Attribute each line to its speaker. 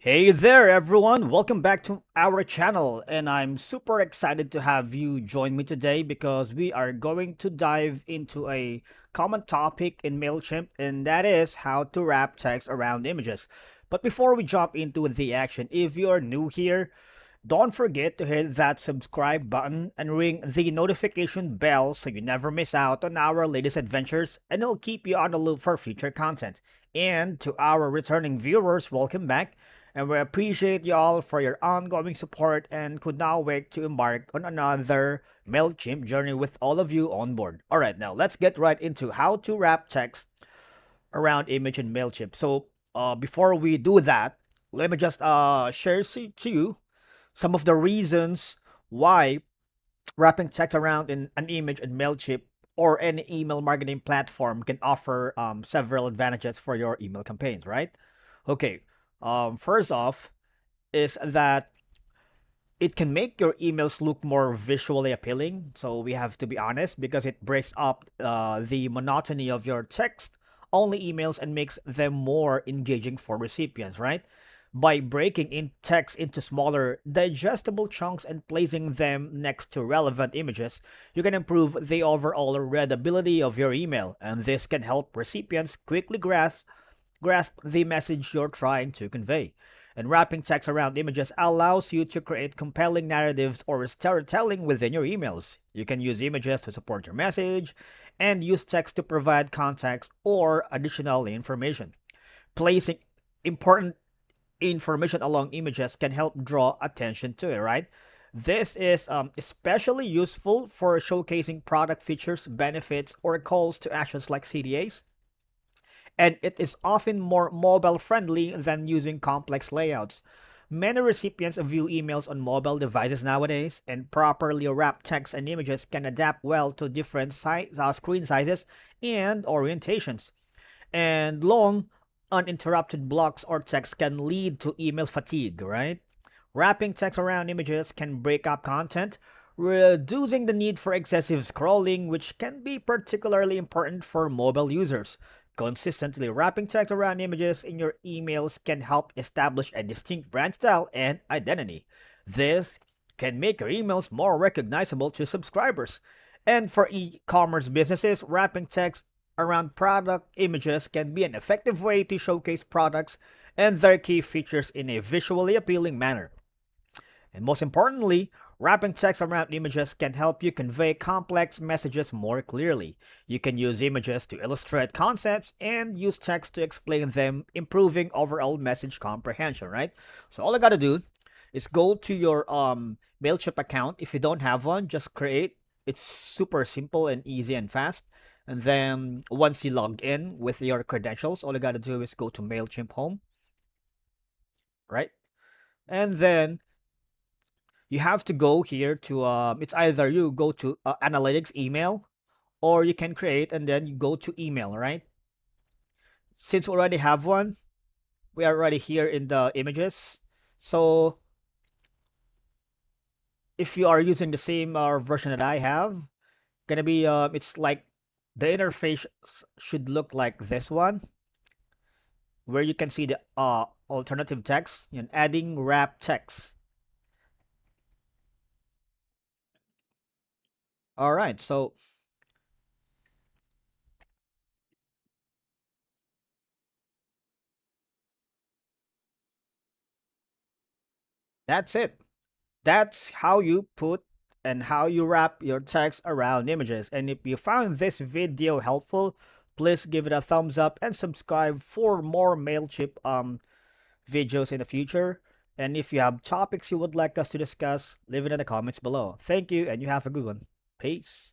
Speaker 1: Hey there, everyone. Welcome back to our channel. And I'm super excited to have you join me today because we are going to dive into a common topic in Mailchimp, and that is how to wrap text around images. But before we jump into the action, if you're new here, don't forget to hit that subscribe button and ring the notification bell so you never miss out on our latest adventures, and it'll keep you on the loop for future content. And to our returning viewers, welcome back. And we appreciate y'all for your ongoing support and could now wait to embark on another MailChimp journey with all of you on board. Alright, now let's get right into how to wrap text around image in MailChimp. So before we do that, let me just share to you some of the reasons why wrapping text around in an image in Mailchimp or any email marketing platform can offer several advantages for your email campaigns, right? Okay, first off is that it can make your emails look more visually appealing. So we have to be honest because it breaks up the monotony of your text only emails and makes them more engaging for recipients, right? By breaking in text into smaller, digestible chunks and placing them next to relevant images, you can improve the overall readability of your email, and this can help recipients quickly grasp the message you're trying to convey. And wrapping text around images allows you to create compelling narratives or storytelling within your emails. You can use images to support your message and use text to provide context or additional information. Placing important information along images can help draw attention to it, right? This is especially useful for showcasing product features, benefits, or calls to actions like CDAs, and it is often more mobile friendly than using complex layouts. Many recipients view emails on mobile devices nowadays, and properly wrapped text and images can adapt well to different screen sizes and orientations. And long, uninterrupted blocks or text can lead to email fatigue, right? Wrapping text around images can break up content, reducing the need for excessive scrolling, which can be particularly important for mobile users. Consistently wrapping text around images in your emails can help establish a distinct brand style and identity. This can make your emails more recognizable to subscribers. And for e commerce businesses, wrapping text around product images can be an effective way to showcase products and their key features in a visually appealing manner. And most importantly, wrapping text around images can help you convey complex messages more clearly. You can use images to illustrate concepts and use text to explain them, improving overall message comprehension, right? So all I gotta do is go to your Mailchimp account. If you don't have one, just create. It's super simple and easy and fast. And then once you log in with your credentials, all you gotta do is go to Mailchimp home, right? And then you have to go here to it's either you go to analytics email or you can create and then you go to email, right? Since we already have one, we are already here in the images. So if you are using the same version that I have, gonna be it's like the interface should look like this one, where you can see the alternative text and adding wrap text. All right, so that's it. That's how you put and how you wrap your text around images. And if you found this video helpful, please give it a thumbs up and subscribe for more Mailchimp videos in the future. And if you have topics you would like us to discuss, leave it in the comments below. Thank you, and you have a good one. Peace.